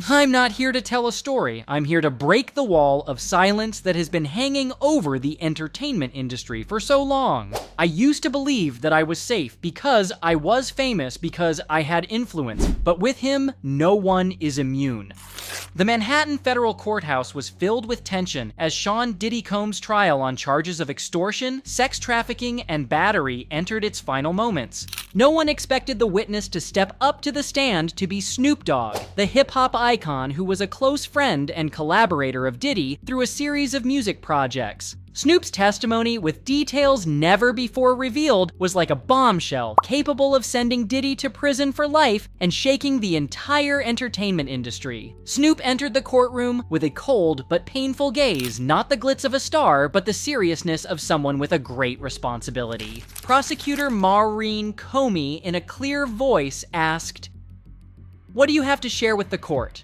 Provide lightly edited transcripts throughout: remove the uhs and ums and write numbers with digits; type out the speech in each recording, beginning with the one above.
I'm not here to tell a story. I'm here to break the wall of silence that has been hanging over the entertainment industry for so long. I used to believe that I was safe because I was famous, because I had influence, but with him, no one is immune. The Manhattan federal courthouse was filled with tension as Sean Diddy Combs' trial on charges of extortion, sex trafficking, and battery entered its final moments. No one expected the witness to step up to the stand to be Snoop Dogg, the hip-hop icon who was a close friend and collaborator of Diddy through a series of music projects. Snoop's testimony, with details never before revealed, was like a bombshell, capable of sending Diddy to prison for life and shaking the entire entertainment industry. Snoop entered the courtroom with a cold but painful gaze, not the glitz of a star, but the seriousness of someone with a great responsibility. Prosecutor Maureen Comey, in a clear voice, asked, "What do you have to share with the court?"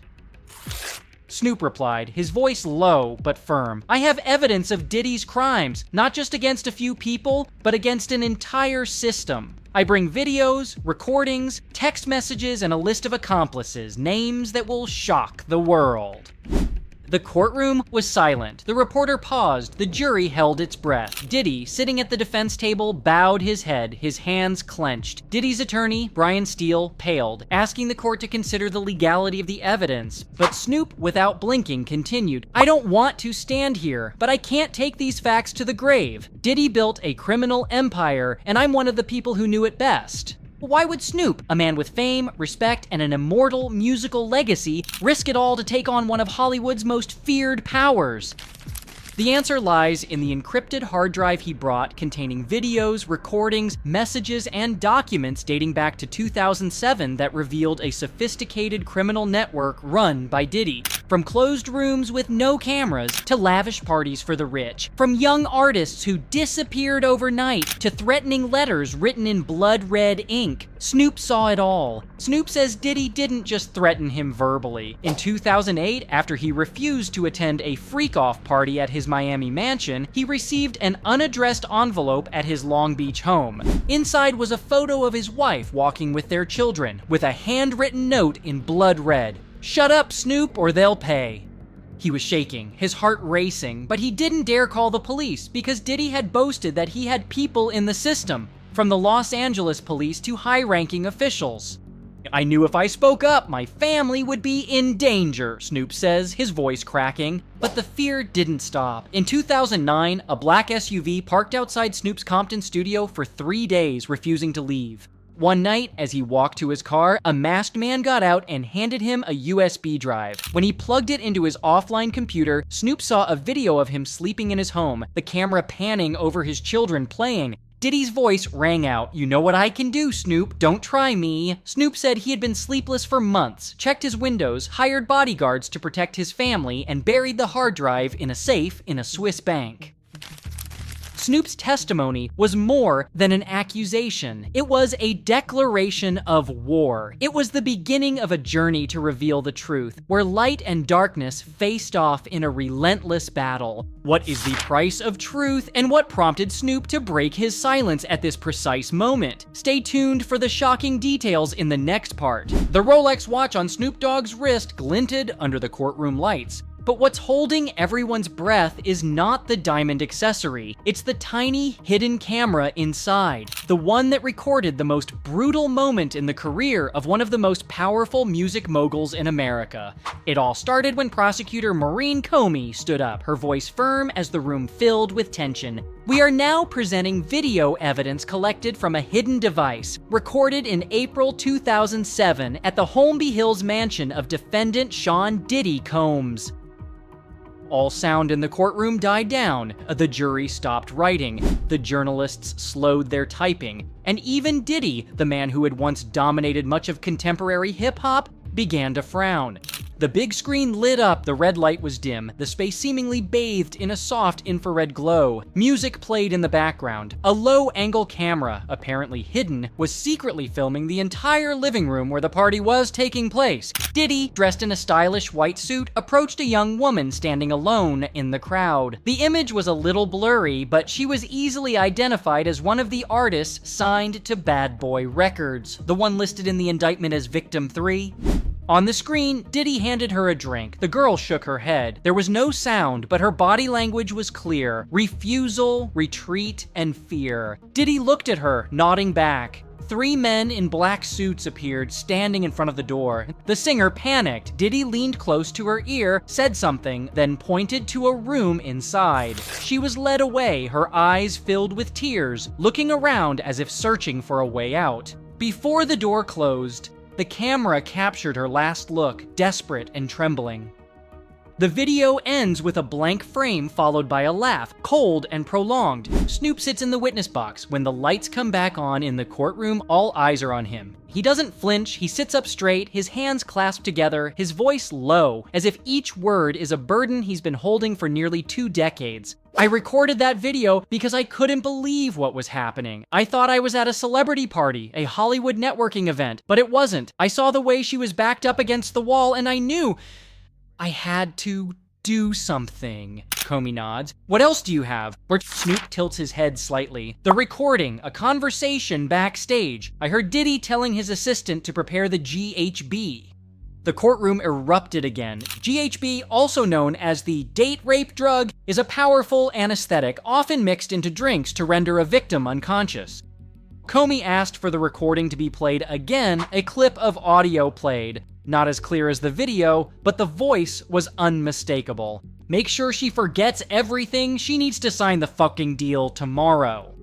Snoop replied, his voice low but firm. "I have evidence of Diddy's crimes, not just against a few people, but against an entire system. I bring videos, recordings, text messages, and a list of accomplices, names that will shock the world." The courtroom was silent. The reporter paused. The jury held its breath. Diddy, sitting at the defense table, bowed his head, his hands clenched. Diddy's attorney, Brian Steele, paled, asking the court to consider the legality of the evidence. But Snoop, without blinking, continued, "I don't want to stand here, but I can't take these facts to the grave. Diddy built a criminal empire, and I'm one of the people who knew it best." Why would Snoop, a man with fame, respect, and an immortal musical legacy, risk it all to take on one of Hollywood's most feared powers? The answer lies in the encrypted hard drive he brought, containing videos, recordings, messages, and documents dating back to 2007 that revealed a sophisticated criminal network run by Diddy. From closed rooms with no cameras to lavish parties for the rich. From young artists who disappeared overnight to threatening letters written in blood red ink. Snoop saw it all. Snoop says Diddy didn't just threaten him verbally. In 2008, after he refused to attend a freak-off party at his Miami mansion, he received an unaddressed envelope at his Long Beach home. Inside was a photo of his wife walking with their children, with a handwritten note in blood red. "Shut up, Snoop, or they'll pay." He was shaking, his heart racing, but he didn't dare call the police because Diddy had boasted that he had people in the system, from the Los Angeles police to high-ranking officials. "I knew if I spoke up, my family would be in danger," Snoop says, his voice cracking. But the fear didn't stop. In 2009, a black SUV parked outside Snoop's Compton studio for 3 days, refusing to leave. One night, as he walked to his car, a masked man got out and handed him a USB drive. When he plugged it into his offline computer, Snoop saw a video of him sleeping in his home, the camera panning over his children playing. Diddy's voice rang out, "You know what I can do, Snoop, don't try me." Snoop said he had been sleepless for months, checked his windows, hired bodyguards to protect his family, and buried the hard drive in a safe in a Swiss bank. Snoop's testimony was more than an accusation. It was a declaration of war. It was the beginning of a journey to reveal the truth, where light and darkness faced off in a relentless battle. What is the price of truth, and what prompted Snoop to break his silence at this precise moment? Stay tuned for the shocking details in the next part. The Rolex watch on Snoop Dogg's wrist glinted under the courtroom lights. But what's holding everyone's breath is not the diamond accessory. It's the tiny, hidden camera inside. The one that recorded the most brutal moment in the career of one of the most powerful music moguls in America. It all started when prosecutor Maureen Comey stood up, her voice firm as the room filled with tension. "We are now presenting video evidence collected from a hidden device, recorded in April 2007 at the Holmby Hills mansion of defendant Sean Diddy Combs." All sound in the courtroom died down, the jury stopped writing, the journalists slowed their typing, and even Diddy, the man who had once dominated much of contemporary hip-hop, began to frown. The big screen lit up, the red light was dim, the space seemingly bathed in a soft infrared glow. Music played in the background. A low-angle camera, apparently hidden, was secretly filming the entire living room where the party was taking place. Diddy, dressed in a stylish white suit, approached a young woman standing alone in the crowd. The image was a little blurry, but she was easily identified as one of the artists signed to Bad Boy Records, the one listed in the indictment as Victim 3. On the screen, Diddy handed her a drink. The girl shook her head. There was no sound, but her body language was clear. Refusal, retreat, and fear. Diddy looked at her, nodding back. 3 men in black suits appeared, standing in front of the door. The singer panicked. Diddy leaned close to her ear, said something, then pointed to a room inside. She was led away, her eyes filled with tears, looking around as if searching for a way out. Before the door closed, the camera captured her last look, desperate and trembling. The video ends with a blank frame followed by a laugh, cold and prolonged. Snoop sits in the witness box. When the lights come back on in the courtroom, all eyes are on him. He doesn't flinch, he sits up straight, his hands clasped together, his voice low, as if each word is a burden he's been holding for nearly 2 decades. I recorded that video because I couldn't believe what was happening. I thought I was at a celebrity party, a Hollywood networking event, but it wasn't. I saw the way she was backed up against the wall and I knew I had to do something. Comey nods. What else do you have? Where Snoop tilts his head slightly. The recording, a conversation backstage. I heard Diddy telling his assistant to prepare the GHB. The courtroom erupted again. GHB, also known as the date rape drug, is a powerful anesthetic often mixed into drinks to render a victim unconscious. Comey asked for the recording to be played again. A clip of audio played. Not as clear as the video, but the voice was unmistakable. Make sure she forgets everything. She needs to sign the fucking deal tomorrow.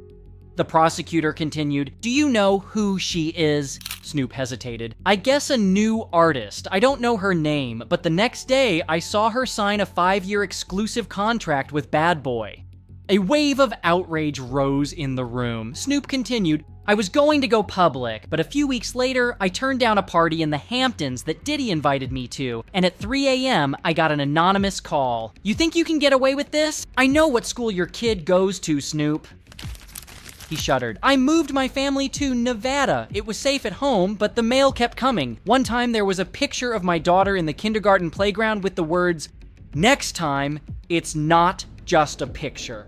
The prosecutor continued, "Do you know who she is?" Snoop hesitated. "I guess a new artist. I don't know her name, but the next day I saw her sign a 5-year exclusive contract with Bad Boy." A wave of outrage rose in the room. Snoop continued, "I was going to go public, but a few weeks later, I turned down a party in the Hamptons that Diddy invited me to, and at 3 a.m., I got an anonymous call. You think you can get away with this? I know what school your kid goes to, Snoop." He shuddered. "I moved my family to Nevada. It was safe at home, but the mail kept coming. One time, there was a picture of my daughter in the kindergarten playground with the words, 'Next time, it's not just a picture.'"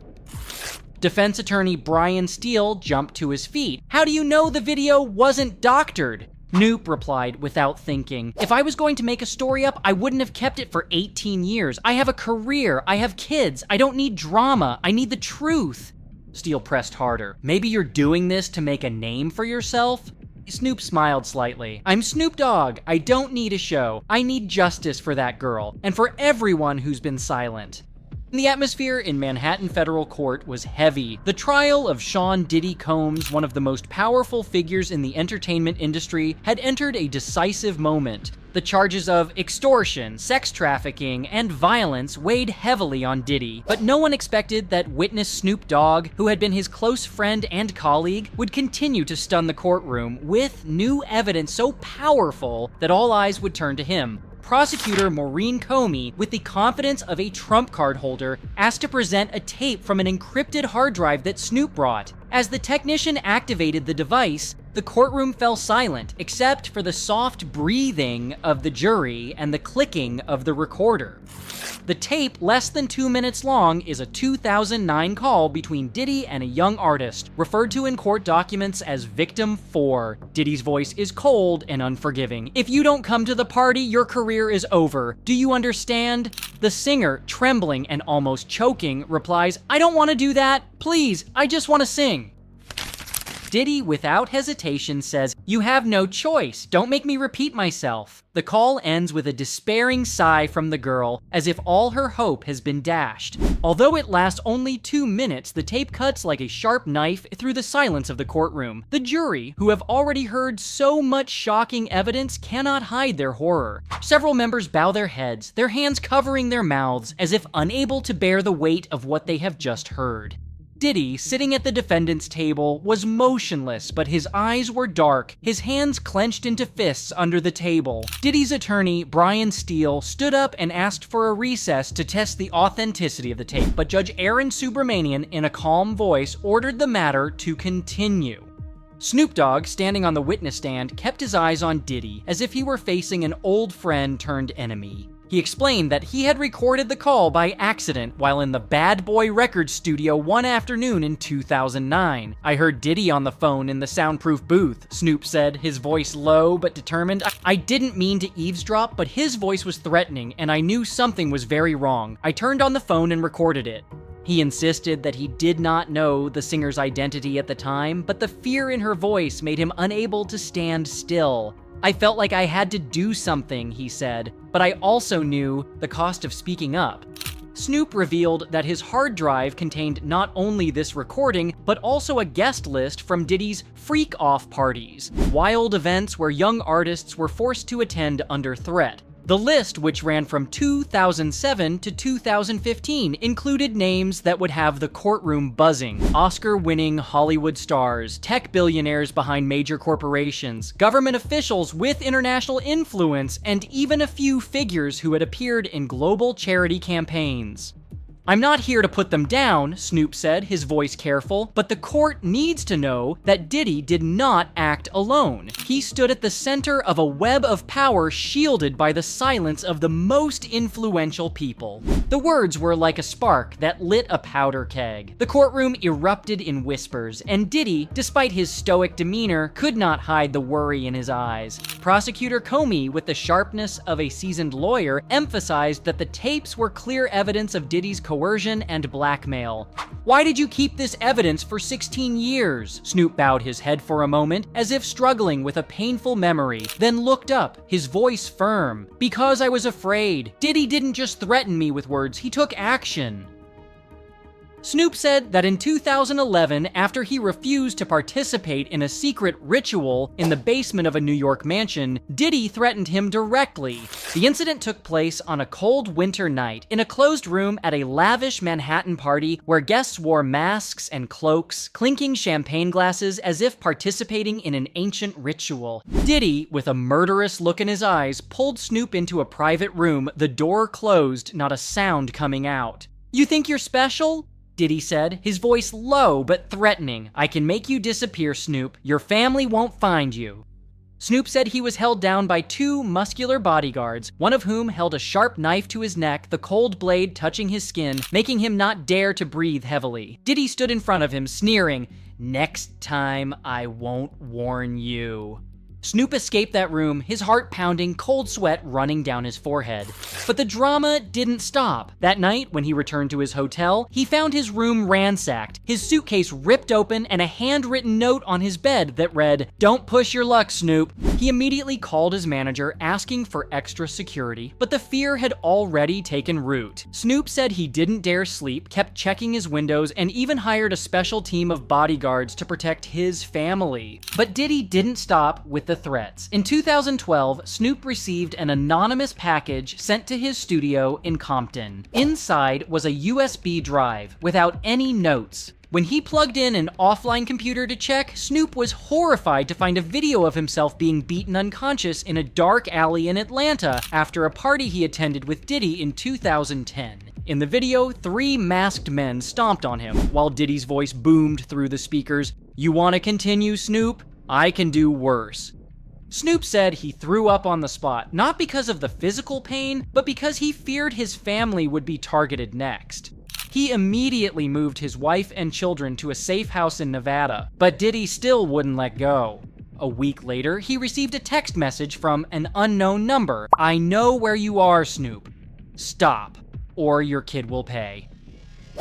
Defense attorney Brian Steele jumped to his feet. "How do you know the video wasn't doctored?" Snoop replied without thinking, "If I was going to make a story up, I wouldn't have kept it for 18 years. I have a career, I have kids, I don't need drama, I need the truth." Steele pressed harder. "Maybe you're doing this to make a name for yourself?" Snoop smiled slightly. "I'm Snoop Dogg. I don't need a show. I need justice for that girl, and for everyone who's been silent." The atmosphere in Manhattan Federal Court was heavy. The trial of Sean Diddy Combs, one of the most powerful figures in the entertainment industry, had entered a decisive moment. The charges of extortion, sex trafficking, and violence weighed heavily on Diddy, but no one expected that witness Snoop Dogg, who had been his close friend and colleague, would continue to stun the courtroom with new evidence so powerful that all eyes would turn to him. Prosecutor Maureen Comey, with the confidence of a trump card holder, asked to present a tape from an encrypted hard drive that Snoop brought. As the technician activated the device, the courtroom fell silent, except for the soft breathing of the jury and the clicking of the recorder. The tape, less than 2 minutes long, is a 2009 call between Diddy and a young artist, referred to in court documents as Victim 4. Diddy's voice is cold and unforgiving. "If you don't come to the party, your career is over. Do you understand?" The singer, trembling and almost choking, replies, "I don't want to do that. Please, I just want to sing." Diddy, without hesitation, says, "You have no choice. Don't make me repeat myself." The call ends with a despairing sigh from the girl, as if all her hope has been dashed. Although it lasts only 2 minutes, the tape cuts like a sharp knife through the silence of the courtroom. The jury, who have already heard so much shocking evidence, cannot hide their horror. Several members bow their heads, their hands covering their mouths, as if unable to bear the weight of what they have just heard. Diddy, sitting at the defendant's table, was motionless, but his eyes were dark, his hands clenched into fists under the table. Diddy's attorney, Brian Steele, stood up and asked for a recess to test the authenticity of the tape, but Judge Aaron Subramanian, in a calm voice, ordered the matter to continue. Snoop Dogg, standing on the witness stand, kept his eyes on Diddy, as if he were facing an old friend turned enemy. He explained that he had recorded the call by accident while in the Bad Boy Records studio one afternoon in 2009. "I heard Diddy on the phone in the soundproof booth," Snoop said, his voice low but determined. "I didn't mean to eavesdrop, but his voice was threatening and I knew something was very wrong. I turned on the phone and recorded it." He insisted that he did not know the singer's identity at the time, but the fear in her voice made him unable to stand still. "I felt like I had to do something," he said, "but I also knew the cost of speaking up." Snoop revealed that his hard drive contained not only this recording, but also a guest list from Diddy's freak-off parties, wild events where young artists were forced to attend under threat. The list, which ran from 2007 to 2015, included names that would have the courtroom buzzing: Oscar-winning Hollywood stars, tech billionaires behind major corporations, government officials with international influence, and even a few figures who had appeared in global charity campaigns. "I'm not here to put them down," Snoop said, his voice careful, "but the court needs to know that Diddy did not act alone. He stood at the center of a web of power shielded by the silence of the most influential people." The words were like a spark that lit a powder keg. The courtroom erupted in whispers, and Diddy, despite his stoic demeanor, could not hide the worry in his eyes. Prosecutor Comey, with the sharpness of a seasoned lawyer, emphasized that the tapes were clear evidence of Diddy's coercion and blackmail. "Why did you keep this evidence for 16 years? Snoop bowed his head for a moment, as if struggling with a painful memory, then looked up, his voice firm. "Because I was afraid. Diddy didn't just threaten me with words, he took action." Snoop said that in 2011, after he refused to participate in a secret ritual in the basement of a New York mansion, Diddy threatened him directly. The incident took place on a cold winter night in a closed room at a lavish Manhattan party where guests wore masks and cloaks, clinking champagne glasses as if participating in an ancient ritual. Diddy, with a murderous look in his eyes, pulled Snoop into a private room, the door closed, not a sound coming out. "You think you're special?" Diddy said, his voice low but threatening. "I can make you disappear, Snoop. Your family won't find you." Snoop said he was held down by two muscular bodyguards, one of whom held a sharp knife to his neck, the cold blade touching his skin, making him not dare to breathe heavily. Diddy stood in front of him, sneering, "Next time I won't warn you." Snoop escaped that room, his heart pounding, cold sweat running down his forehead. But the drama didn't stop. That night, when he returned to his hotel, he found his room ransacked, his suitcase ripped open, and a handwritten note on his bed that read, "Don't push your luck, Snoop." He immediately called his manager, asking for extra security, but the fear had already taken root. Snoop said he didn't dare sleep, kept checking his windows, and even hired a special team of bodyguards to protect his family. But Diddy didn't stop with the threats. In 2012, Snoop received an anonymous package sent to his studio in Compton. Inside was a USB drive without any notes. When he plugged in an offline computer to check, Snoop was horrified to find a video of himself being beaten unconscious in a dark alley in Atlanta after a party he attended with Diddy in 2010. In the video, 3 masked men stomped on him, while Diddy's voice boomed through the speakers. "You want to continue, Snoop? I can do worse." Snoop said he threw up on the spot, not because of the physical pain, but because he feared his family would be targeted next. He immediately moved his wife and children to a safe house in Nevada, but Diddy still wouldn't let go. A week later, he received a text message from an unknown number. "I know where you are, Snoop. Stop, or your kid will pay."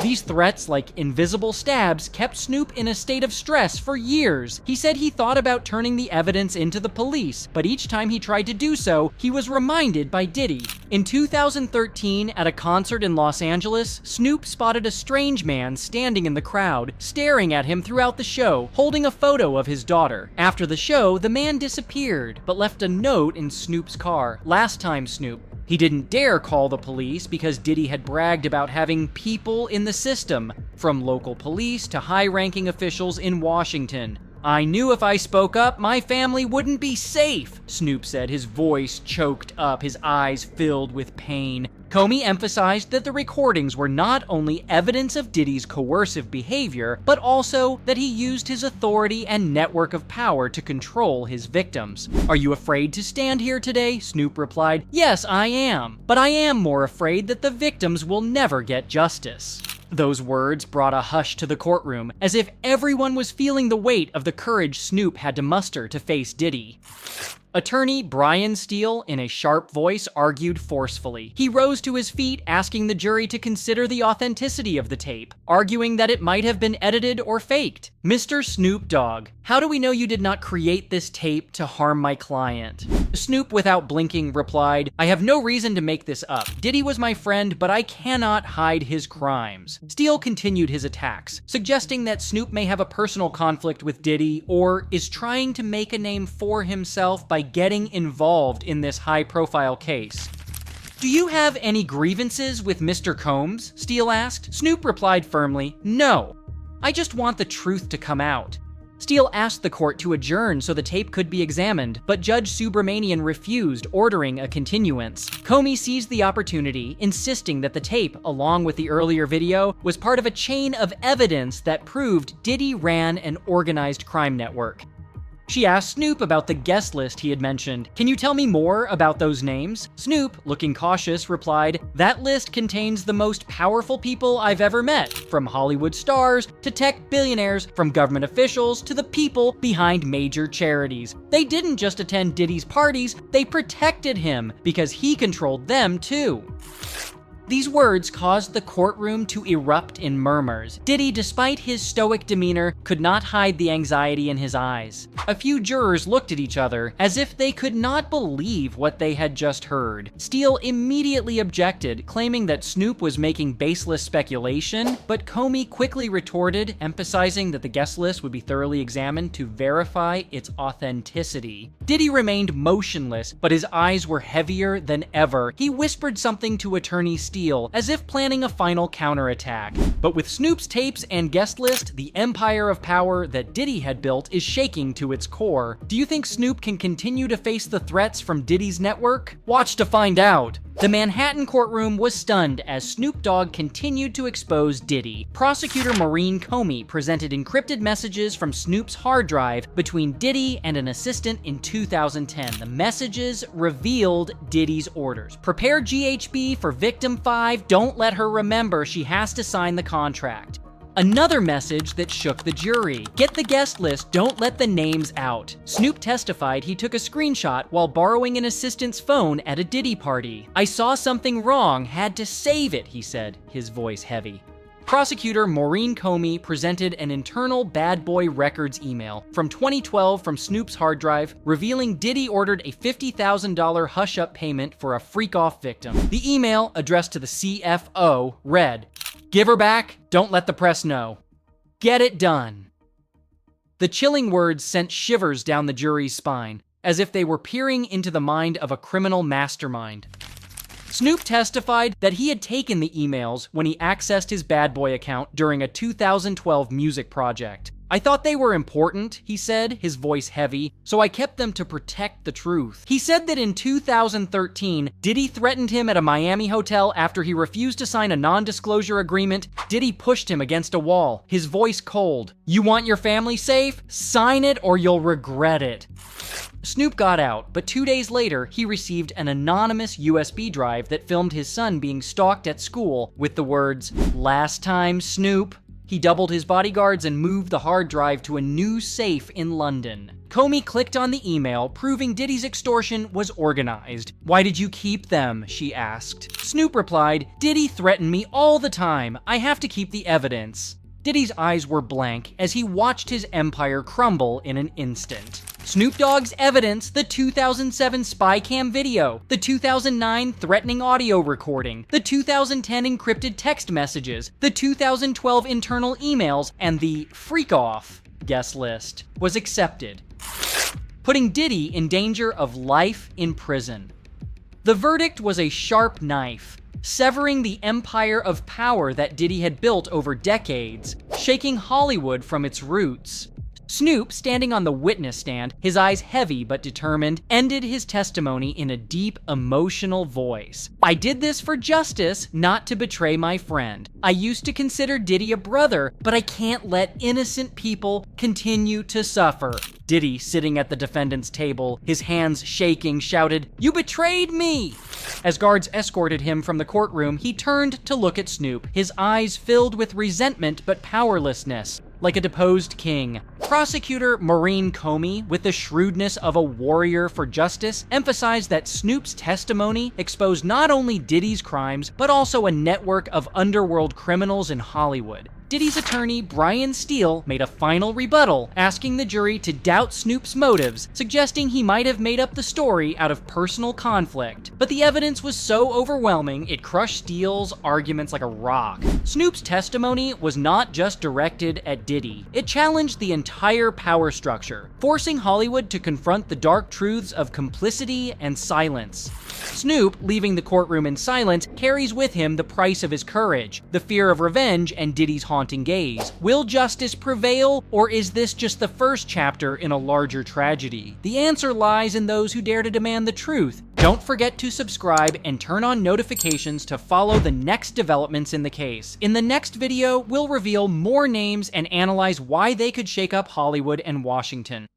These threats, like invisible stabs, kept Snoop in a state of stress for years. He said he thought about turning the evidence into the police, but each time he tried to do so, he was reminded by Diddy. In 2013, at a concert in Los Angeles, Snoop spotted a strange man standing in the crowd, staring at him throughout the show, holding a photo of his daughter. After the show, the man disappeared, but left a note in Snoop's car. "Last time, Snoop." He didn't dare call the police because Diddy had bragged about having people in the system, from local police to high-ranking officials in Washington. "I knew if I spoke up, my family wouldn't be safe," Snoop said, his voice choked up, his eyes filled with pain. Comey emphasized that the recordings were not only evidence of Diddy's coercive behavior, but also that he used his authority and network of power to control his victims. "Are you afraid to stand here today?" Snoop replied. "Yes, I am. But I am more afraid that the victims will never get justice." Those words brought a hush to the courtroom, as if everyone was feeling the weight of the courage Snoop had to muster to face Diddy. Attorney Brian Steele, in a sharp voice, argued forcefully. He rose to his feet, asking the jury to consider the authenticity of the tape, arguing that it might have been edited or faked. "Mr. Snoop Dogg, how do we know you did not create this tape to harm my client?" Snoop, without blinking, replied, "I have no reason to make this up. Diddy was my friend, but I cannot hide his crimes." Steele continued his attacks, suggesting that Snoop may have a personal conflict with Diddy or is trying to make a name for himself by getting involved in this high-profile case. "Do you have any grievances with Mr. Combs?" Steele asked. Snoop replied firmly, "No. I just want the truth to come out." Steele asked the court to adjourn so the tape could be examined, but Judge Subramanian refused, ordering a continuance. Comey seized the opportunity, insisting that the tape, along with the earlier video, was part of a chain of evidence that proved Diddy ran an organized crime network. She asked Snoop about the guest list he had mentioned. "Can you tell me more about those names?" Snoop, looking cautious, replied, "That list contains the most powerful people I've ever met, from Hollywood stars to tech billionaires, from government officials to the people behind major charities. They didn't just attend Diddy's parties, they protected him because he controlled them too." These words caused the courtroom to erupt in murmurs. Diddy, despite his stoic demeanor, could not hide the anxiety in his eyes. A few jurors looked at each other as if they could not believe what they had just heard. Steele immediately objected, claiming that Snoop was making baseless speculation, but Comey quickly retorted, emphasizing that the guest list would be thoroughly examined to verify its authenticity. Diddy remained motionless, but his eyes were heavier than ever. He whispered something to Attorney Steele, as if planning a final counterattack. But with Snoop's tapes and guest list, the empire of power that Diddy had built is shaking to its core. Do you think Snoop can continue to face the threats from Diddy's network? Watch to find out. The Manhattan courtroom was stunned as Snoop Dogg continued to expose Diddy. Prosecutor Maureen Comey presented encrypted messages from Snoop's hard drive between Diddy and an assistant in 2010. The messages revealed Diddy's orders. "Prepare GHB for victim 5, don't let her remember, she has to sign the contract." Another message that shook the jury. "Get the guest list, don't let the names out." Snoop testified he took a screenshot while borrowing an assistant's phone at a Diddy party. "I saw something wrong, had to save it," he said, his voice heavy. Prosecutor Maureen Comey presented an internal Bad Boy Records email from 2012 from Snoop's hard drive, revealing Diddy ordered a $50,000 hush-up payment for a freak-off victim. The email, addressed to the CFO, read, "Give her back, don't let the press know. Get it done." The chilling words sent shivers down the jury's spine, as if they were peering into the mind of a criminal mastermind. Snoop testified that he had taken the emails when he accessed his Bad Boy account during a 2012 music project. "I thought they were important," he said, his voice heavy, "so I kept them to protect the truth." He said that in 2013, Diddy threatened him at a Miami hotel after he refused to sign a non-disclosure agreement. Diddy pushed him against a wall, his voice cold. "You want your family safe? Sign it or you'll regret it." Snoop got out, but 2 days later, he received an anonymous USB drive that filmed his son being stalked at school with the words, "Last time, Snoop." He doubled his bodyguards and moved the hard drive to a new safe in London. Comey clicked on the email, proving Diddy's extortion was organized. "Why did you keep them?" she asked. Snoop replied, "Diddy threatened me all the time. I have to keep the evidence." Diddy's eyes were blank as he watched his empire crumble in an instant. Snoop Dogg's evidence, the 2007 spy cam video, the 2009 threatening audio recording, the 2010 encrypted text messages, the 2012 internal emails, and the freak-off guest list was accepted, putting Diddy in danger of life in prison. The verdict was a sharp knife, severing the empire of power that Diddy had built over decades, shaking Hollywood from its roots. Snoop, standing on the witness stand, his eyes heavy but determined, ended his testimony in a deep, emotional voice. "I did this for justice, not to betray my friend. I used to consider Diddy a brother, but I can't let innocent people continue to suffer." Diddy, sitting at the defendant's table, his hands shaking, shouted, "You betrayed me!" As guards escorted him from the courtroom, he turned to look at Snoop, his eyes filled with resentment but powerlessness, like a deposed king. Prosecutor Maureen Comey, with the shrewdness of a warrior for justice, emphasized that Snoop's testimony exposed not only Diddy's crimes, but also a network of underworld criminals in Hollywood. Diddy's attorney, Brian Steele, made a final rebuttal, asking the jury to doubt Snoop's motives, suggesting he might have made up the story out of personal conflict. But the evidence was so overwhelming, it crushed Steele's arguments like a rock. Snoop's testimony was not just directed at Diddy. It challenged the entire power structure, forcing Hollywood to confront the dark truths of complicity and silence. Snoop, leaving the courtroom in silence, carries with him the price of his courage, the fear of revenge, and Diddy's haunting gaze. Will justice prevail, or is this just the first chapter in a larger tragedy? The answer lies in those who dare to demand the truth. Don't forget to subscribe and turn on notifications to follow the next developments in the case. In the next video, we'll reveal more names and analyze why they could shake up Hollywood and Washington.